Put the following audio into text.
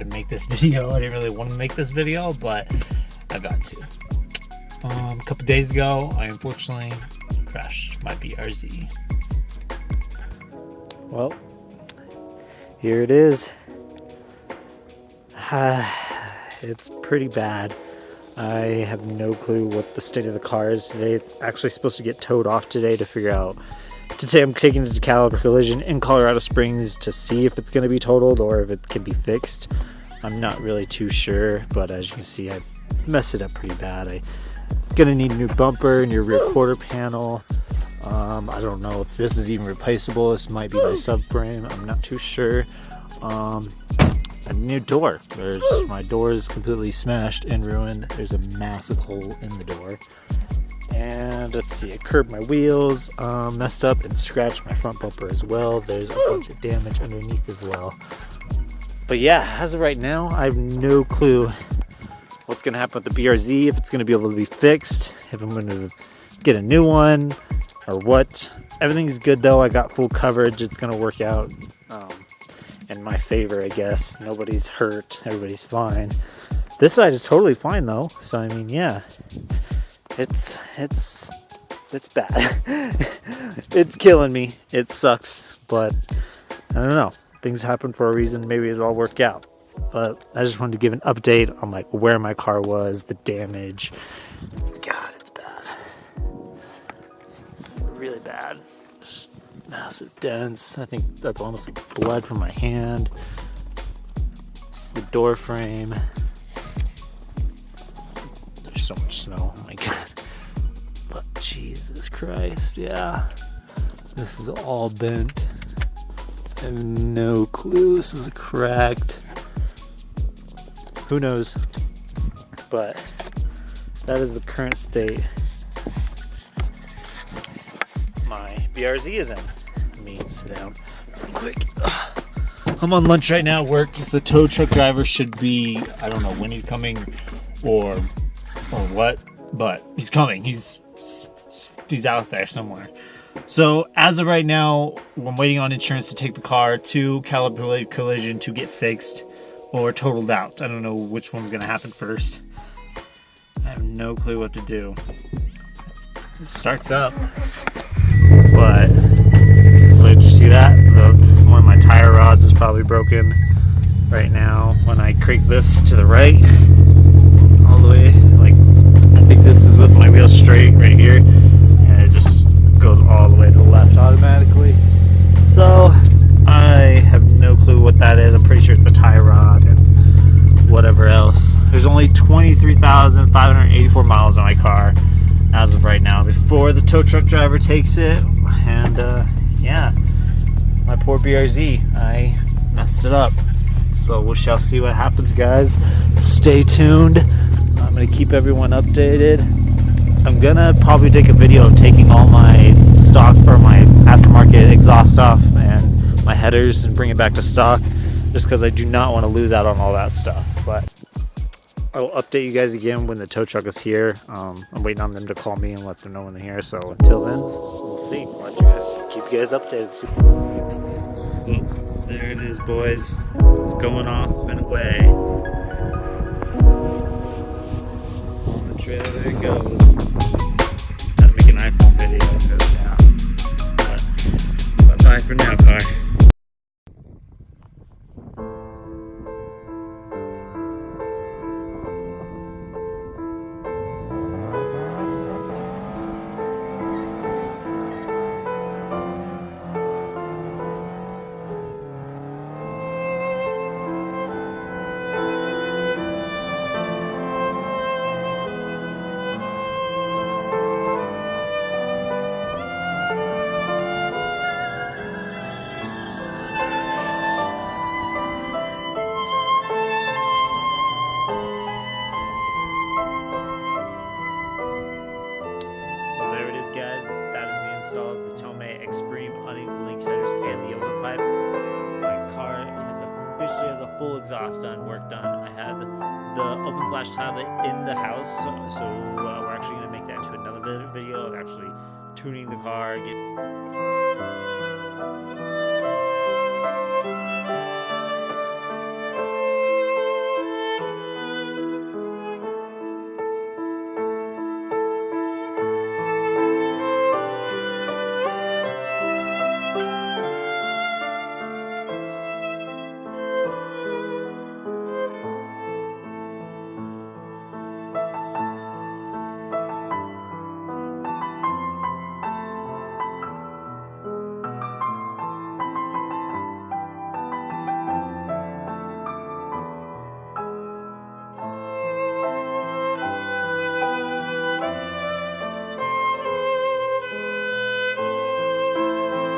to make this video. I didn't really want to make this video, but I got to. A couple days ago, I unfortunately crashed my BRZ. Well, here it is. It's pretty bad. I have no clue what the state of the car is today. It's actually supposed to get towed off today to figure out. Today I'm taking it to Caliber Collision in Colorado Springs to see if it's going to be totaled or if it can be fixed. I'm not really too sure, but as you can see, I messed it up pretty bad. I'm gonna need a new bumper, new rear quarter panel. I don't know if this is even replaceable. This might be my subframe. I'm not too sure. A new door. My door is completely smashed and ruined. There's a massive hole in the door. And let's see, I curved my wheels, messed up and scratched my front bumper as well. There's a bunch of damage underneath as well. But yeah, as of right now, I have no clue what's gonna happen with the BRZ, if it's gonna be able to be fixed, if I'm gonna get a new one, or what. Everything's good though. I got full coverage. It's gonna work out in my favor, I guess. Nobody's hurt. Everybody's fine. This side is totally fine though. So I mean, yeah, it's bad. It's killing me. It sucks, but I don't know. Things happen for a reason. Maybe it'll all work out. But I just wanted to give an update on like where my car was, the damage. God, it's bad. Really bad. Just massive dents. I think that's honestly blood from my hand. The door frame. There's so much snow. Oh my God. But Jesus Christ, yeah. This is all bent. I have no clue. This is cracked. Who knows? But that is the current state my BRZ is in. Let me sit down real quick. I'm on lunch right now at work. The tow truck driver should be, I don't know when he's coming or what, but he's coming. He's out there somewhere. So as of right now, I'm waiting on insurance to take the car to Caliber Collision to get fixed or totaled out. I don't know which one's gonna happen first. I have no clue what to do. It starts up, but did you see that? One of my tire rods is probably broken right now. When I crank this to the right, all the way, like I think this is with my wheel straight right here, and it just goes all the way to the left automatically. So I have no clue what that is. I'm pretty sure it's the tie rod and whatever else. There's only 23,584 miles on my car as of right now before the tow truck driver takes it. And yeah, my poor BRZ, I messed it up. So we shall see what happens, guys. Stay tuned. I'm gonna keep everyone updated. I'm gonna probably take a video of taking all my stock for my aftermarket exhaust off and my headers and bring it back to stock, just because I do not want to lose out on all that stuff. But I will update you guys again when the tow truck is here. I'm waiting on them to call me and let them know when they're here. So until then, we'll see. I'll let you guys keep you guys updated. Well, there it is, boys. It's going off and away. On the trail, there it goes. Gotta make an iPhone video. But bye for now, car. Install the Tome Extreme unequal link headers and the overpipe. My car officially has a full exhaust done, work done. I had the open flash tablet in the house, so we're actually going to make that into another video of actually tuning the car.